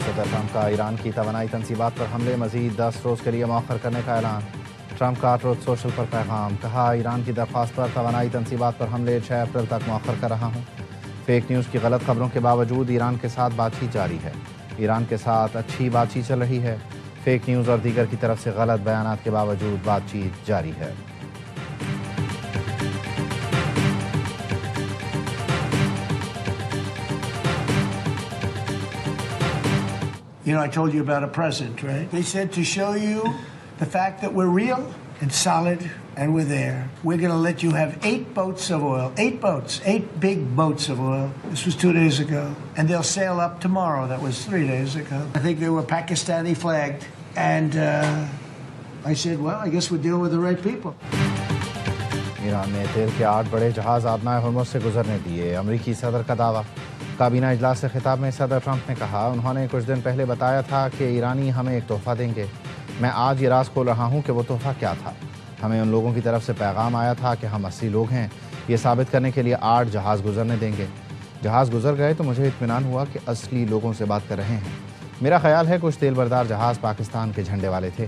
صدر ٹرمپ کا ایران کی توانائی تنصیبات پر حملے مزید 10 روز کے لیے مؤخر کرنے کا اعلان۔ ٹرمپ کا ٹروتھ سوشل پر پیغام، کہا ایران کی درخواست پر توانائی تنصیبات پر حملے 6 اپریل تک مؤخر کر رہا ہوں۔ فیک نیوز کی غلط خبروں کے باوجود ایران کے ساتھ بات چیت جاری ہے۔ ایران کے ساتھ اچھی بات چیت چل رہی ہے۔ فیک نیوز اور دیگر کی طرف سے غلط بیانات کے باوجود بات چیت جاری ہے۔ You know, I told you about a present, right? They said to show you the fact that we're real and solid and we're there. We're going to let you have 8 boats of oil. 8 boats. 8 big boats of oil. This was 2 days ago. And they'll sail up tomorrow. That was 3 days ago. I think they were Pakistani flagged. And I said, well, I guess we're dealing with the right people. Iran نے تیل کے 8 بڑے جہاز آبنائے Hormuz سے گزرنے دیے۔ امریکی صدر کا دعویٰ۔ کابینہ اجلاس سے خطاب میں صدر ٹرمپ نے کہا، انہوں نے کچھ دن پہلے بتایا تھا کہ ایرانی ہمیں ایک تحفہ دیں گے۔ میں آج یہ راز کھول رہا ہوں کہ وہ تحفہ کیا تھا۔ ہمیں ان لوگوں کی طرف سے پیغام آیا تھا کہ ہم 80 لوگ ہیں، یہ ثابت کرنے کے لیے 8 جہاز گزرنے دیں گے۔ جہاز گزر گئے تو مجھے اطمینان ہوا کہ اصلی لوگوں سے بات کر رہے ہیں۔ میرا خیال ہے کچھ تیل بردار جہاز پاکستان کے جھنڈے والے تھے۔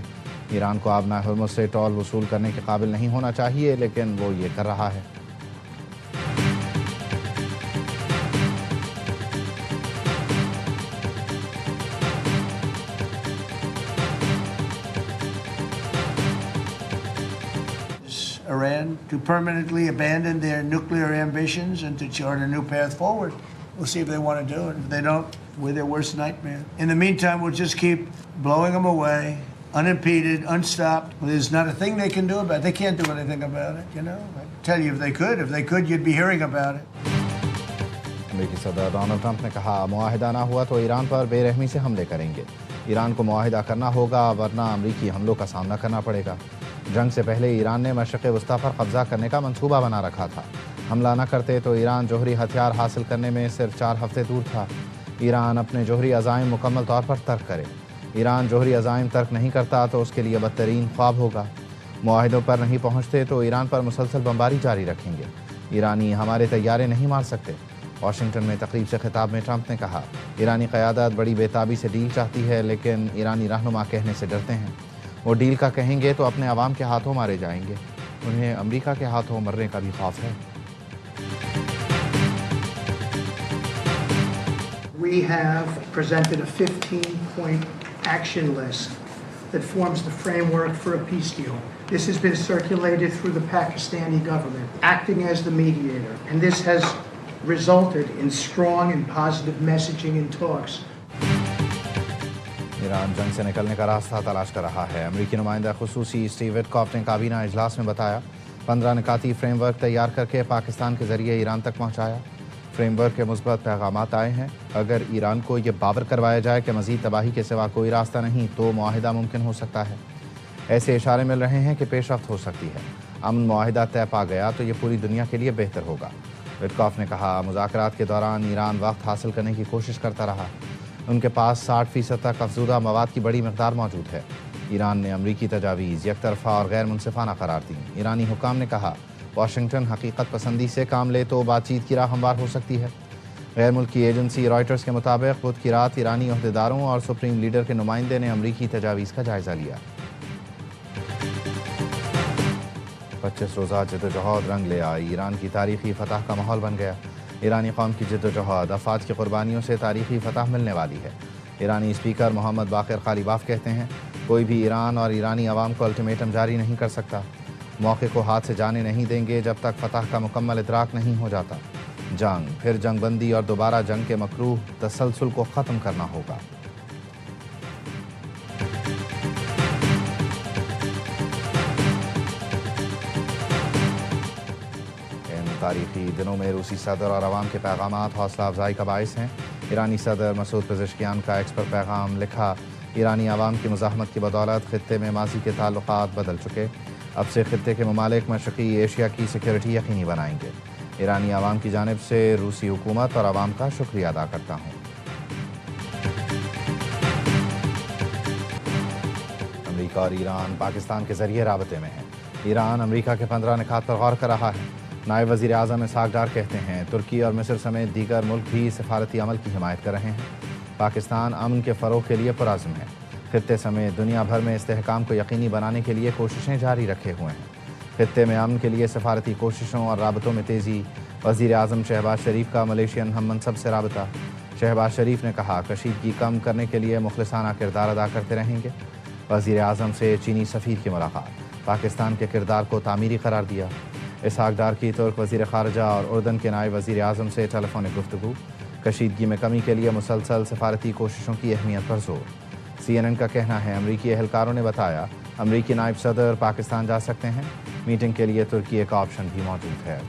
ایران کو آبنائے ہرمز سے ٹول وصول کرنے کے قابل نہیں ہونا چاہیے، لیکن وہ یہ کر رہا ہے۔ Iran to permanently abandon their nuclear ambitions and to chart a new path forward. We'll see if they want to do it. If they don't, we're their worst nightmare. In the meantime, we'll just keep blowing them away, unimpeded, unstopped. Well, there's not a thing they can do about it. They can't do anything about it, you know. I tell you, if they could, you'd be hearing about it. امریکی صدر Donald Trump نے کہا، معاہدہ نہ ہوا تو ایران پر بے رحمی سے حملے کریں گے۔ ایران کو معاہدہ کرنا ہوگا ورنہ امریکی حملوں کا سامنا کرنا پڑے گا۔ جنگ سے پہلے ایران نے مشرق وسطیٰ پر قبضہ کرنے کا منصوبہ بنا رکھا تھا۔ حملہ نہ کرتے تو ایران جوہری ہتھیار حاصل کرنے میں صرف 4 ہفتے دور تھا۔ ایران اپنے جوہری عزائم مکمل طور پر ترک کرے۔ ایران جوہری عزائم ترک نہیں کرتا تو اس کے لیے بدترین خواب ہوگا۔ معاہدوں پر نہیں پہنچتے تو ایران پر مسلسل بمباری جاری رکھیں گے۔ ایرانی ہمارے طیارے نہیں مار سکتے۔ واشنگٹن میں تقریب سے خطاب میں ٹرمپ نے کہا، ایرانی قیادت بڑی بےتابی سے ڈیل چاہتی ہے، لیکن ایرانی رہنما کہنے سے ڈرتے ہیں۔ وہ ڈیل کا کہیں گے تو اپنے عوام کے ہاتھوں مارے جائیں گے۔ انہیں امریکہ کے ہاتھوں مرنے کا بھی خوف ہے۔ We have presented a 15-point action list that forms the framework for a peace deal. This has been circulated through the Pakistani government, acting as the mediator, and this has resulted in strong and positive messaging in talks. Iran جنگ سے نکلنے کا راستہ تلاش کر رہا ہے۔ امریکی نمائندہ خصوصی اسٹیو وٹکاف نے کابینہ اجلاس میں بتایا، 15 نکاتی فریم ورک تیار کر کے پاکستان کے ذریعے ایران تک پہنچایا۔ فریم ورک کے مثبت پیغامات آئے ہیں۔ اگر ایران کو یہ باور کروایا جائے کہ مزید تباہی کے سوا کوئی راستہ نہیں تو معاہدہ ممکن ہو سکتا ہے۔ ایسے اشارے مل رہے ہیں کہ پیش رفت ہو سکتی ہے۔ امن معاہدہ طے پا گیا تو یہ پوری دنیا کے لیے بہتر ہوگا۔ وٹکاف نے کہا، مذاکرات کے دوران ایران وقت حاصل کرنے کی کوشش کرتا رہا۔ ان کے پاس 60% تک افزودہ مواد کی بڑی مقدار موجود ہے۔ ایران نے امریکی تجاویز یک طرفہ اور غیر منصفانہ قرار دیں۔ ایرانی حکام نے کہا، واشنگٹن حقیقت پسندی سے کام لے تو بات چیت کی راہ ہموار ہو سکتی ہے۔ غیر ملکی ایجنسی رائٹرز کے مطابق بدھ کی رات ایرانی عہدیداروں اور سپریم لیڈر کے نمائندے نے امریکی تجاویز کا جائزہ لیا۔ 25 روزہ جدوجہد رنگ لے آئی، ایران کی تاریخی فتح کا ماحول بن گیا۔ ایرانی قوم کی جدوجہد، افواج کی قربانیوں سے تاریخی فتح ملنے والی ہے۔ ایرانی اسپیکر محمد باقر قالیباف کہتے ہیں، کوئی بھی ایران اور ایرانی عوام کو الٹیمیٹم جاری نہیں کر سکتا۔ موقع کو ہاتھ سے جانے نہیں دیں گے جب تک فتح کا مکمل ادراک نہیں ہو جاتا۔ جنگ، پھر جنگ بندی اور دوبارہ جنگ کے مکروہ تسلسل کو ختم کرنا ہوگا۔ تاریخی دنوں میں روسی صدر اور عوام کے پیغامات حوصلہ افزائی کا باعث ہیں۔ ایرانی صدر مسعود پزشکیان کا ایکس پر پیغام لکھا، ایرانی عوام کی مزاحمت کی بدولت خطے میں ماضی کے تعلقات بدل چکے، اب سے خطے کے ممالک مشرقی ایشیا کی سیکیورٹی یقینی بنائیں گے۔ ایرانی عوام کی جانب سے روسی حکومت اور عوام کا شکریہ ادا کرتا ہوں۔ امریکہ اور ایران پاکستان کے ذریعے رابطے میں ہیں۔ ایران امریکہ کے 15 نکات پر غور کر رہا ہے۔ نائب وزیر اعظم اسحاق ڈار کہتے ہیں، ترکی اور مصر سمیت دیگر ملک بھی سفارتی عمل کی حمایت کر رہے ہیں۔ پاکستان امن کے فروغ کے لیے پرعزم ہے. خطے سمیت دنیا بھر میں استحکام کو یقینی بنانے کے لیے کوششیں جاری رکھے ہوئے ہیں. خطے میں امن کے لیے سفارتی کوششوں اور رابطوں میں تیزی. وزیر اعظم شہباز شریف کا ملیشین ہم منصب سے رابطہ. شہباز شریف نے کہا کشیدگی کم کرنے کے لیے مخلصانہ کردار ادا کرتے رہیں گے. وزیر اعظم سے چینی سفیر کی ملاقات. پاکستان کے کردار کو تعمیری قرار دیا. اسحاق ڈار کی ترک وزیر خارجہ اور اردن کے نائب وزیر اعظم سے ٹیلی فونک گفتگو. کشیدگی میں کمی کے لیے مسلسل سفارتی کوششوں کی اہمیت پر زور. CNN کا کہنا ہے امریکی اہلکاروں نے بتایا امریکی نائب صدر پاکستان جا سکتے ہیں. میٹنگ کے لیے ترکی کا آپشن بھی موجود ہے.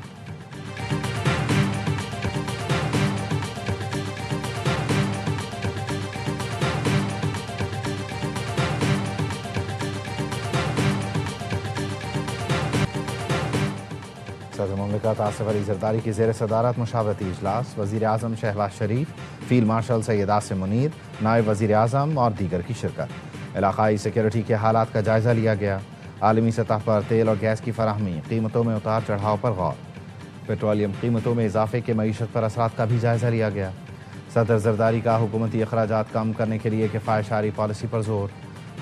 صدر مملکت آصف علی زرداری کی زیر صدارت مشاورتی اجلاس. وزیر اعظم شہباز شریف، فیلڈ مارشل سید عاصم منیر، نائب وزیر اعظم اور دیگر کی شرکت. علاقائی سیکیورٹی کے حالات کا جائزہ لیا گیا. عالمی سطح پر تیل اور گیس کی فراہمی، قیمتوں میں اتار چڑھاؤ پر غور. پیٹرولیم قیمتوں میں اضافے کے معیشت پر اثرات کا بھی جائزہ لیا گیا. صدر زرداری کا حکومتی اخراجات کم کرنے کے لیے کفایت پالیسی پر زور.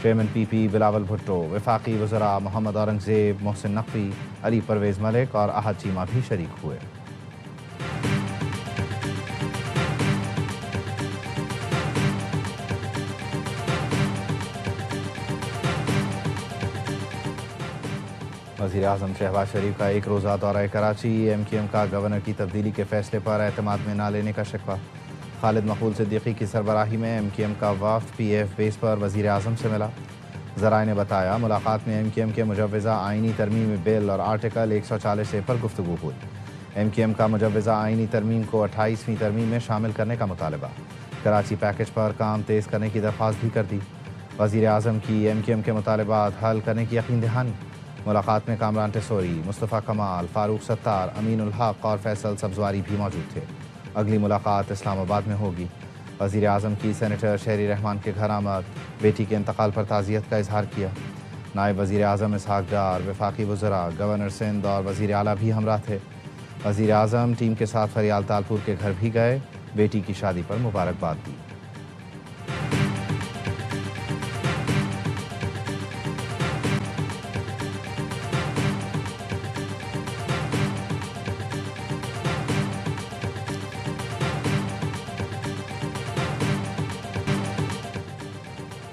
چیئرمین PP بلاول بھٹو، وفاقی وزراء محمد اورنگزیب، محسن نقوی، علی پرویز ملک اور احد چیمہ بھی شریک ہوئے. وزیر اعظم شہباز شریف کا ایک روزہ دورہ کراچی. MQM کا گورنر کی تبدیلی کے فیصلے پر اعتماد میں نہ لینے کا شکوہ. خالد مقبول صدیقی کی سربراہی میں MQM کا وفد PF بیس پر وزیر اعظم سے ملا. ذرائع نے بتایا ملاقات میں MQM کے مجوزہ آئینی ترمیمی بل اور آرٹیکل 140A پر گفتگو ہوئی. MQM کا مجوزہ آئینی ترمیم کو 28ویں ترمیم میں شامل کرنے کا مطالبہ. کراچی پیکج پر کام تیز کرنے کی درخواست بھی کر دی. وزیر اعظم کی MQM کے مطالبات حل کرنے کی یقین دہانی. ملاقات میں کامران ٹیسوری، مصطفیٰ کمال، فاروق ستار، امین الحق اور فیصل سبزواری بھی موجود تھے. اگلی ملاقات اسلام آباد میں ہوگی. وزیر اعظم کی سینیٹر شہری رحمان کے گھر آمد. بیٹی کے انتقال پر تعزیت کا اظہار کیا. نائب وزیر اعظم اسحاق ڈار، وفاقی وزراء، گورنر سندھ اور وزیر اعلیٰ بھی ہمراہ تھے. وزیر اعظم ٹیم کے ساتھ فریال تالپور کے گھر بھی گئے. بیٹی کی شادی پر مبارکباد دی.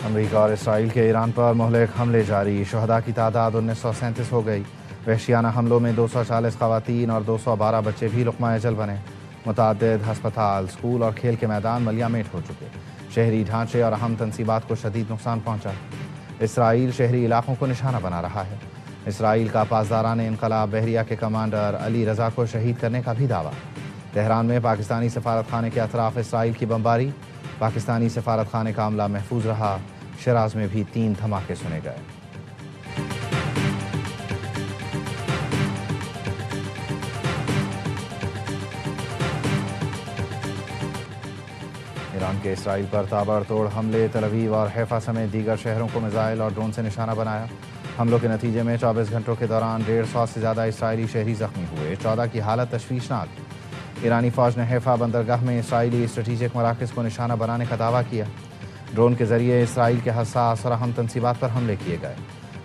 امریکہ اور اسرائیل کے ایران پر مہلک حملے جاری. شہداء کی تعداد 1937 ہو گئی. وحشیانہ حملوں میں 240 خواتین اور 212 بچے بھی لقمہ اجل بنے. متعدد ہسپتال، اسکول اور کھیل کے میدان ملیہ میٹ ہو چکے. شہری ڈھانچے اور اہم تنصیبات کو شدید نقصان پہنچا. اسرائیل شہری علاقوں کو نشانہ بنا رہا ہے. اسرائیل کا پاسداران انقلاب بحریہ کے کمانڈر علی رضا کو شہید کرنے کا بھی دعویٰ. تہران میں پاکستانی سفارت خانے کے اطراف اسرائیل کی بمباری. پاکستانی سفارت خانے کا عملہ محفوظ رہا. شیراز میں بھی 3 دھماکے سنے گئے. ایران کے اسرائیل پر تابڑ توڑ حملے. تل ابیب اور حیفا سمیت دیگر شہروں کو میزائل اور ڈرون سے نشانہ بنایا. حملوں کے نتیجے میں 24 گھنٹوں کے دوران 150 سے زیادہ اسرائیلی شہری زخمی ہوئے. 14 کی حالت تشویشناک. ایرانی فوج نے حیفا بندرگاہ میں اسرائیلی اسٹریٹجک مراکز کو نشانہ بنانے کا دعویٰ کیا. ڈرون کے ذریعے اسرائیل کے حساس اور اہم تنصیبات پر حملے کیے گئے.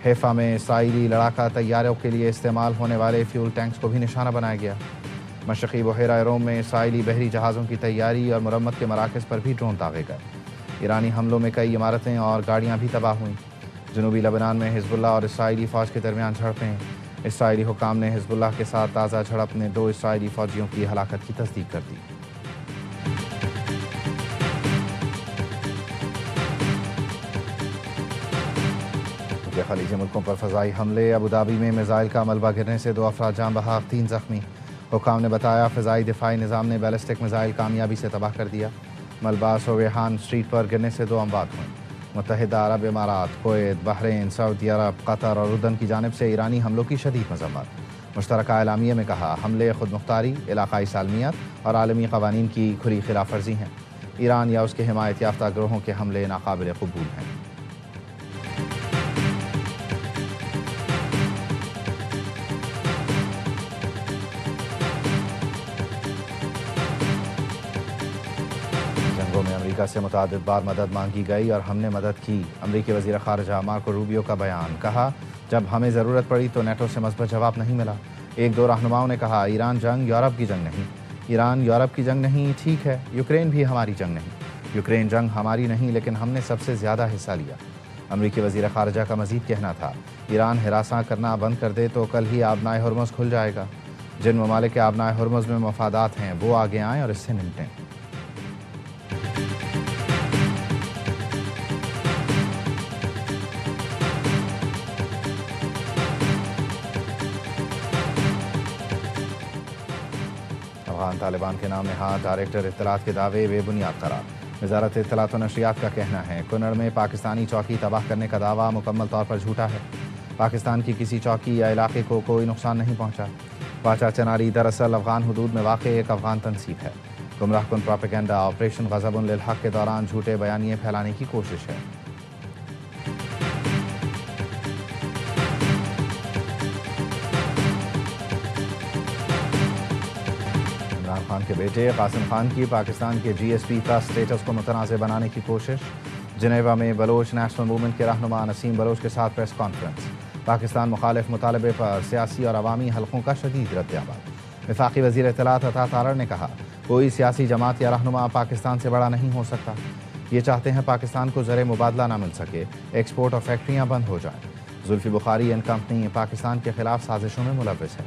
حیفا میں اسرائیلی لڑاکا طیاروں کے لیے استعمال ہونے والے فیول ٹینکس کو بھی نشانہ بنایا گیا. مشرقی بحیرہ روم میں اسرائیلی بحری جہازوں کی تیاری اور مرمت کے مراکز پر بھی ڈرون داغے گئے. ایرانی حملوں میں کئی عمارتیں اور گاڑیاں بھی تباہ ہوئیں. جنوبی لبنان میں حزب اللہ اور اسرائیلی فوج کے درمیان جھڑپیں. اسرائیلی حکام نے حزب اللہ کے ساتھ تازہ جھڑپ میں 2 اسرائیلی فوجیوں کی ہلاکت کی تصدیق کر دی. خلیجی ملکوں پر فضائی حملے. ابوظہبی میں میزائل کا ملبہ گرنے سے 2 افراد جاں بحق، 3 زخمی. حکام نے بتایا فضائی دفاعی نظام نے بیلسٹک میزائل کامیابی سے تباہ کر دیا. ملبہ سویحان اسٹریٹ پر گرنے سے 2 اموات ہوئیں. متحدہ عرب امارات، کویت، بحرین، سعودی عرب، قطر اور اردن کی جانب سے ایرانی حملوں کی شدید مذمت. مشترکہ اعلامیے میں کہا حملے خود مختاری، علاقائی سالمیت اور عالمی قوانین کی کھلی خلاف ورزی ہیں. ایران یا اس کے حمایت یافتہ گروہوں کے حملے ناقابل قبول ہیں. ملکوں میں امریکہ سے متعدد بار مدد مانگی گئی اور ہم نے مدد کی. امریکی وزیر خارجہ مارکو روبیو کا بیان. کہا جب ہمیں ضرورت پڑی تو نیٹو سے مثبت جواب نہیں ملا. ایک دو رہنماؤں نے کہا ایران جنگ یورپ کی جنگ نہیں. ایران یورپ کی جنگ نہیں, ٹھیک ہے. یوکرین بھی ہماری جنگ نہیں. یوکرین جنگ ہماری نہیں, لیکن ہم نے سب سے زیادہ حصہ لیا. امریکی وزیر خارجہ کا مزید کہنا تھا ایران ہراساں کرنا بند کر دے تو کل ہی آبنائے ہرمز کھل جائے گا. جن ممالک کے آبنائے ہرمز میں مفادات ہیں وہ آگے آئیں اور اس سے نمٹیں. افغان طالبان کے نام نہاد ڈائریکٹر اطلاعات کے دعوے بے بنیاد قرار. وزارت اطلاعات و نشریات کا کہنا ہے کنڑ میں پاکستانی چوکی تباہ کرنے کا دعویٰ مکمل طور پر جھوٹا ہے. پاکنستان کی کسی چوکی یا علاقے کو کوئی نقصان نہیں پہنچا. واچا چناری دراصل افغان حدود میں واقع ایک افغان تنصیب ہے. گمراہ کن پروپیگنڈا آپریشن غضب للحق کے دوران جھوٹے بیانیے پھیلانے کی کوشش ہے. عمران خان کے بیٹے قاسم خان کی پاکستان کے جی ایس پی کا سٹیٹس کو متنازع بنانے کی کوشش. جنیوا میں بلوچ نیشنل موومنٹ کے رہنما نسیم بلوچ کے ساتھ پریس کانفرنس. پاکستان مخالف مطالبے پر سیاسی اور عوامی حلقوں کا شدید رد عمل. وفاقی وزیر اطلاعات عطا تارڑ نے کہا کوئی سیاسی جماعت یا رہنما پاکستان سے بڑا نہیں ہو سکتا. یہ چاہتے ہیں پاکستان کو زر مبادلہ نہ مل سکے, ایکسپورٹ اور فیکٹریاں بند ہو جائیں. زلفی بخاری اینڈ کمپنی پاکستان کے خلاف سازشوں میں ملوث ہے.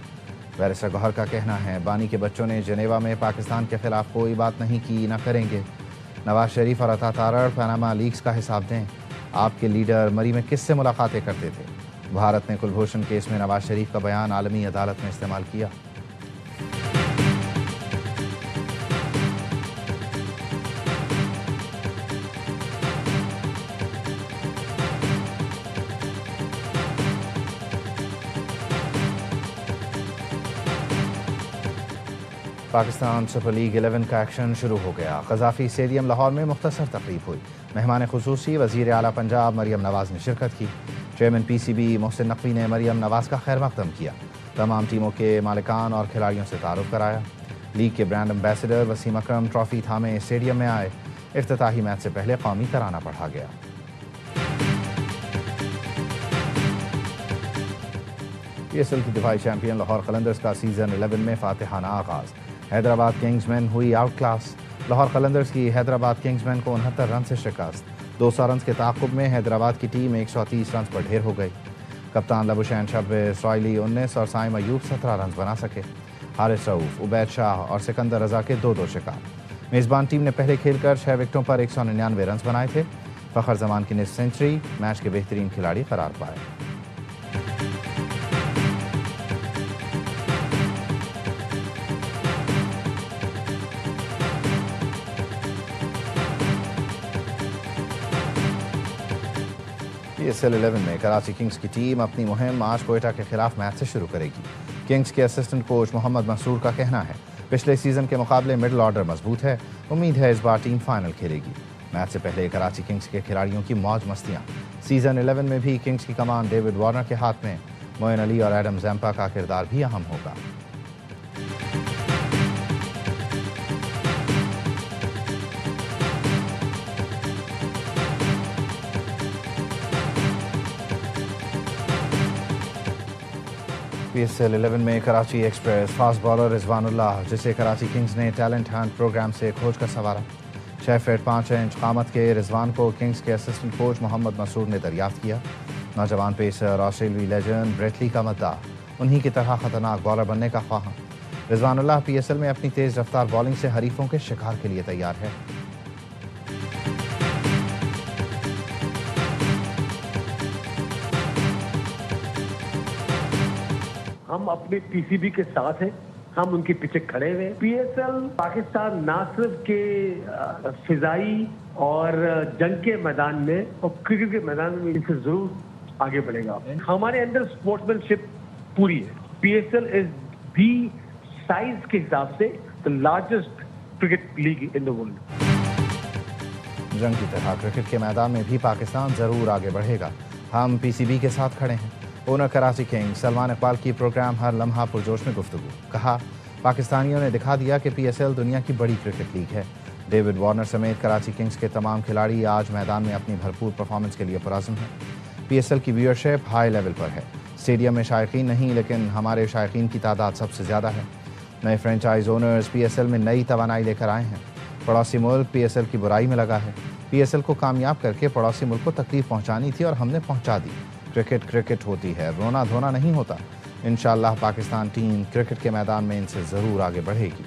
بیرسٹر گوہر کا کہنا ہے بانی کے بچوں نے جنیوا میں پاکستان کے خلاف کوئی بات نہیں کی, نہ کریں گے. نواز شریف اور عطا تارڑ پاناما لیکس کا حساب دیں. آپ کے لیڈر مری میں کس سے ملاقاتیں کرتے تھے؟ بھارت نے کلبھوشن کیس میں نواز شریف کا بیان عالمی عدالت میں استعمال کیا. پاکستان سپر لیگ 11 کا ایکشن شروع ہو گیا. قذافی اسٹیڈیم لاہور میں مختصر تقریب ہوئی. مہمان خصوصی وزیر اعلیٰ پنجاب مریم نواز نے شرکت کی. Chairman P C B Mohsin Naqvi نے مریم نواز کا خیر مقدم کیا. تمام ٹیموں کے مالکان اور کھلاڑیوں سے تعارف کرایا. لیگ کے برانڈ امبیسڈر وسیم اکرم ٹرافی تھامے اسٹیڈیم میں آئے. افتتاحی میچ سے پہلے قومی ترانہ پڑھا گیا. پی ایس ایل کی دفاعی چیمپئن لاہور قلندرز کا سیزن 11 میں فاتحانہ آغاز. حیدرآباد کنگز مین ہوئی آؤٹ کلاس. لاہور قلندرز کی حیدرآباد کنگز مین کو 69 رن سے شکست. 200 رنز کے تعاقب میں حیدرآباد کی ٹیم 130 رنز پر ڈھیر ہو گئی. کپتان لبوشین 26, رائلی 19 اور سائم ایوب 17 رنز بنا سکے. حارث رؤوف, عبید شاہ اور سکندر رضا کے 2 شکار. میزبان ٹیم نے پہلے کھیل کر 6 وکٹوں پر 199 رنز بنائے تھے. فخر زمان کی نصف سنچری میچ کے بہترین کھلاڑی قرار پائے. پی ایس ایل 11 میں کراچی کنگز کی ٹیم اپنی مہم آج کوئٹہ کے خلاف میچ سے شروع کرے گی. کنگز کے اسسٹنٹ کوچ محمد منصور کا کہنا ہے پچھلے سیزن کے مقابلے مڈل آرڈر مضبوط ہے. امید ہے اس بار ٹیم فائنل کھیلے گی. میچ سے پہلے کراچی کنگز کے کھلاڑیوں کی موج مستیاں. سیزن 11 میں بھی کنگز کی کمان ڈیوڈ وارنر کے ہاتھ میں. معین علی اور ایڈم زیمپا کا کردار بھی اہم ہوگا. پی ایس ایل 11 میں کراچی ایکسپریس فاسٹ بالر رضوان اللہ, جسے کراچی کنگز نے ٹیلنٹ ہنٹ پروگرام سے کھوج کر سنوارا. 6 فٹ 5 انچ قامت کے رضوان کو کنگز کے اسسٹنٹ کوچ محمد مسعود نے دریافت کیا. نوجوان پیسر آسٹریلوی لیجنڈ بریٹلی کا مداح, انہی کی طرح خطرناک بالر بننے کا خواہاں. رضوان اللہ پی ایس ایل میں اپنی تیز رفتار بالنگ سے حریفوں کے شکار کے لیے تیار ہے. ہم اپنے پی سی بی کے ساتھ ہیں, ہم ان کے پیچھے کھڑے ہوئے. پی ایس ایل پاکستان نہ صرف کے فضائی اور جنگ کے میدان میں اور کرکٹ کے میدان میں ان سے ضرور آگے بڑھے گا. ہمارے اندر اسپورٹس مین شپ پوری ہے. P S L is the size کے حساب سے the largest cricket league in the world. جنگ کی طرح کرکٹ کے میدان میں بھی پاکستان ضرور آگے بڑھے گا. ہم پی سی بی کے ساتھ کھڑے ہیں. اونر کراچی کنگ سلمان اقبال کی پروگرام ہر لمحہ پرجوش میں گفتگو. کہا پاکستانیوں نے دکھا دیا کہ پی ایس ایل دنیا کی بڑی کرکٹ لیگ ہے. ڈیوڈ وارنر سمیت کراچی کنگز کے تمام کھلاڑی آج میدان میں اپنی بھرپور پرفارمنس کے لیے پرعزم ہیں۔ پی ایس ایل کی ویورشپ ہائی لیول پر ہے۔ اسٹیڈیم میں شائقین نہیں، لیکن ہمارے شائقین کی تعداد سب سے زیادہ ہے۔ نئے franchise owners P S L میں نئی توانائی لے کر آئے ہیں۔ پڑوسی ملک پی ایس ایل کی برائی میں لگا ہے۔ پی ایس ایل کو کامیاب کر کے پڑوسی ملک کو تکلیف پہنچانی تھی اور ہم نے پہنچا دی۔ کرکٹ ہوتی ہے، رونا دھونا نہیں ہوتا۔ انشاءاللہ پاکستان ٹیم کرکٹ کے میدان میں ان سے ضرور آگے بڑھے گی۔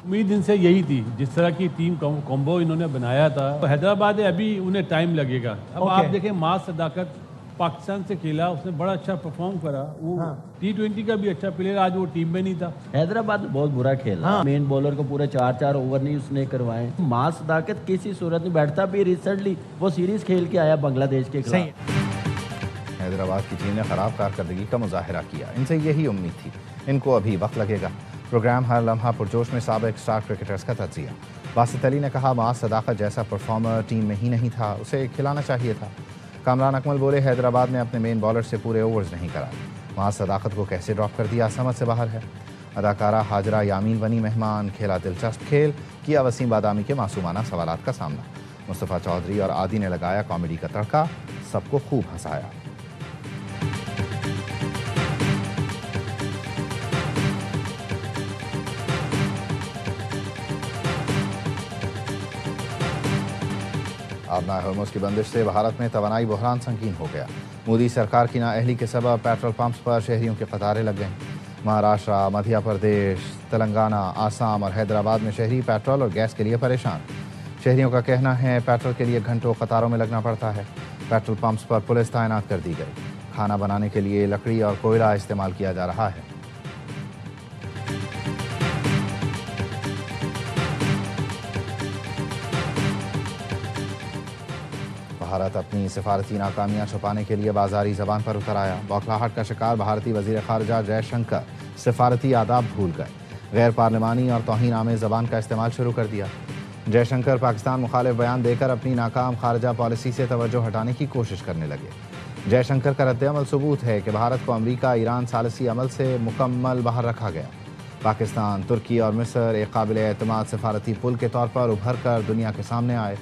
امید ان سے یہی تھی، جس طرح کی ٹیم کومبو انہوں نے بنایا تھا۔ حیدرآباد ابھی انہیں ٹائم لگے گا۔ اب آپ دیکھیں ماس صداقت پاکستان سے کھیلا، اس نے بڑا اچھا پرفارم کرا۔ وہ T20 کا بھی اچھا پلیئر، آج وہ ٹیم میں نہیں تھا۔ حیدرآباد بہت برا کھیلا، مین بولر کو پورے 4 اوور نہیں اس نے کروائے۔ ماس صداقت کسی صورت میں بیٹھتا بھی، ریسنٹلی وہ سیریز کھیل کے آیا بنگلہ دیش کے خلاف۔ حیدرآباد کی ٹیم نے خراب کارکردگی کا مظاہرہ کیا، ان سے یہی امید تھی۔ ان کو ابھی وقت لگے گا۔ پروگرام ہر لمحہ پرجوش میں سابق اسٹار کرکٹرز کا تجزیہ۔ باسط علی نے کہا ماس صداقت جیسا پرفارمر ٹیم میں ہی نہیں تھا، اسے کھلانا چاہیے تھا۔ کامران اکمل بولے حیدرآباد نے اپنے مین بالر سے پورے اوورز نہیں کرائے، ماس صداقت کو کیسے ڈراپ کر دیا سمجھ سے باہر ہے۔ اداکارہ ہاجرہ یامین بنی مہمان، کھیلا دلچسپ کھیل، کیا وسیم بادامی کے معصومانہ سوالات کا سامنا۔ مصطفیٰ چودھری اور عادی نے لگایا کامیڈی کا تڑکا، سب کو خوب ہنسایا۔ آبنائے ہرمز کی بندش سے بھارت میں توانائی بحران سنگین ہو گیا۔ مودی سرکار کی نااہلی کے سبب پیٹرول پمپس پر شہریوں کی قطاریں لگ گئیں۔ مہاراشٹرا، مدھیہ پردیش، تلنگانہ، آسام اور حیدرآباد میں شہری پیٹرول اور گیس کے لیے پریشان۔ شہریوں کا کہنا ہے پیٹرول کے لیے گھنٹوں قطاروں میں لگنا پڑتا ہے۔ پیٹرول پمپس پر پولیس تعینات کر دی گئی۔ کھانا بنانے کے لیے لکڑی اور کوئلہ استعمال کیا جا رہا ہے۔ بھارت اپنی سفارتی ناکامیاں چھپانے کے لیے بازاری زبان پر اتر آیا۔ بوکھلاہٹ کا شکار بھارتی وزیر خارجہ جے شنکر سفارتی آداب بھول گئے، غیر پارلیمانی اور توہین آمیز زبان کا استعمال شروع کر دیا۔ جے شنکر پاکستان مخالف بیان دے کر اپنی ناکام خارجہ پالیسی سے توجہ ہٹانے کی کوشش کرنے لگے۔ جے شنکر کا رد عمل ثبوت ہے کہ بھارت کو امریکہ ایران ثالثی عمل سے مکمل باہر رکھا گیا۔ پاکستان، ترکی اور مصر ایک قابل اعتماد سفارتی پل کے طور پر ابھر کر دنیا کے سامنے آئے۔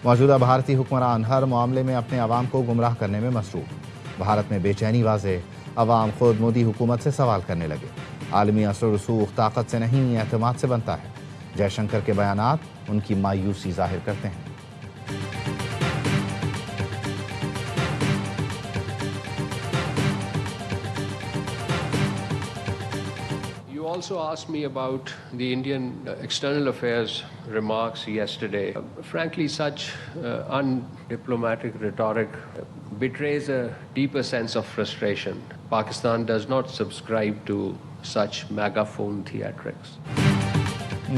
موجودہ بھارتی حکمران ہر معاملے میں اپنے عوام کو گمراہ کرنے میں مصروف۔ بھارت میں بے چینی واضح، عوام خود مودی حکومت سے سوال کرنے لگے۔ عالمی اثر و رسوخ طاقت سے نہیں اعتماد سے بنتا ہے۔ جے شنکر کے بیانات ان کی مایوسی ظاہر کرتے ہیں۔ You also asked me about the Indian external affairs remarks yesterday. Frankly, such undiplomatic rhetoric betrays a deeper sense of frustration. Pakistan does not subscribe to such megaphone theatrics.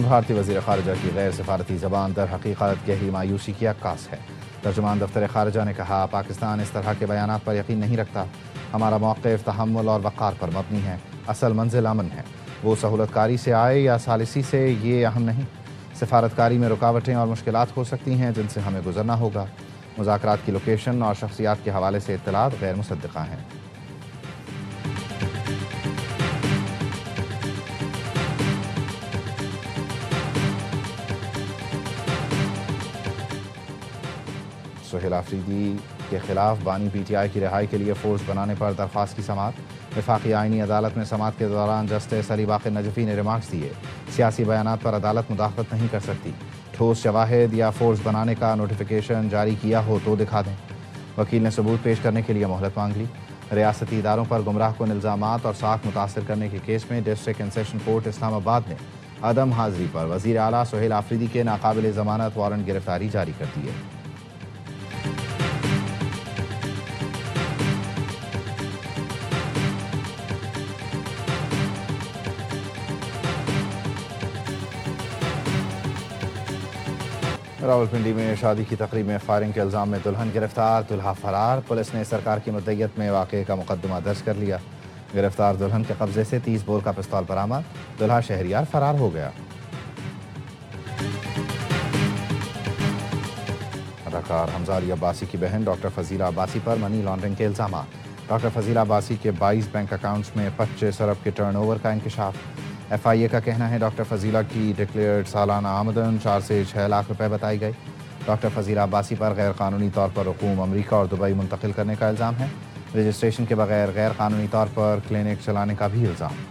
بھارتی وزیر خارجہ کی غیر سفارتی زبان در حقیقت گہری مایوسی کی عکاس ہے۔ ترجمان دفتر خارجہ نے کہا پاکستان اس طرح کے بیانات پر یقین نہیں رکھتا۔ ہمارا موقف تحمل اور وقار پر مبنی ہے۔ اصل منزل امن ہے، وہ سہولت کاری سے آئے یا ثالثی سے یہ اہم نہیں۔ سفارتکاری میں رکاوٹیں اور مشکلات ہو سکتی ہیں جن سے ہمیں گزرنا ہوگا۔ مذاکرات کی لوکیشن اور شخصیات کے حوالے سے اطلاعات غیر مصدقہ ہیں۔ سہیل آفریدی کے خلاف بانی پی ٹی آئی کی رہائی کے لیے فورس بنانے پر درخواست کی سماعت۔ وفاقی آئینی عدالت میں سماعت کے دوران جسٹس علی باقر نجفی نے ریمارکس دیے، سیاسی بیانات پر عدالت مداخلت نہیں کر سکتی۔ ٹھوس شواہد یا فورس بنانے کا نوٹیفیکیشن جاری کیا ہو تو دکھا دیں۔ وکیل نے ثبوت پیش کرنے کے لیے مہلت مانگ لی۔ ریاستی اداروں پر گمراہ کن الزامات اور ساکھ متاثر کرنے کے کیس میں ڈسٹرکٹ اینڈ سیشن کورٹ اسلام آباد نے عدم حاضری پر وزیر اعلیٰ سہیل آفریدی کے ناقابل ضمانت وارنٹ گرفتاری جاری کر دی ہے۔ راولپنڈی میں شادی کی تقریب میں فائرنگ کے الزام میں دلہن گرفتار، دلہا فرار۔ پولیس نے سرکار کی مدعیت میں واقعے کا مقدمہ درج کر لیا۔ گرفتار دلہن کے قبضے سے 30 بور کا پستول برآمد، دلہا شہریار فرار ہو گیا۔ اداکار حمزہ علی عباسی کی بہن ڈاکٹر فضیلہ عباسی پر منی لانڈرنگ کے الزامات۔ ڈاکٹر فضیلہ عباسی کے 22 بینک اکاؤنٹس میں 25 ارب کے ٹرن اوور کا انکشاف۔ ایف آئی اے کا کہنا ہے ڈاکٹر فضیلہ کی ڈکلیئرڈ سالانہ آمدن 4 سے 6 لاکھ روپے بتائی گئی۔ ڈاکٹر فضیلہ عباسی پر غیر قانونی طور پر رقوم امریکہ اور دبئی منتقل کرنے کا الزام ہے۔ رجسٹریشن کے بغیر غیر قانونی طور پر کلینک چلانے کا بھی الزام۔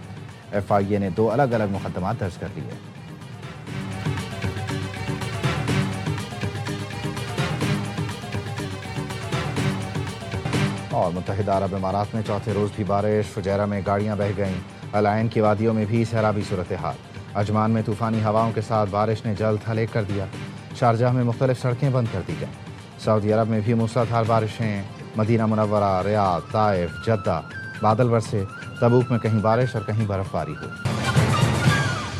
ایف آئی اے نے 2 الگ الگ مقدمات درج کر لیے۔ اور متحدہ عرب امارات میں چوتھے روز بھی بارش، فجیرہ میں گاڑیاں بہہ گئیں، العین کی وادیوں میں بھی سیلابی صورتحال۔ عجمان میں طوفانی ہواؤں کے ساتھ بارش نے جلد ہلیک کر دیا۔ شارجہ میں مختلف سڑکیں بند کر دی گئیں۔ سعودی عرب میں بھی موسلادھار بارشیں، مدینہ منورہ، ریاض، طائف، جدہ بادل برسے، تبوک میں کہیں بارش اور کہیں برف باری ہوئی۔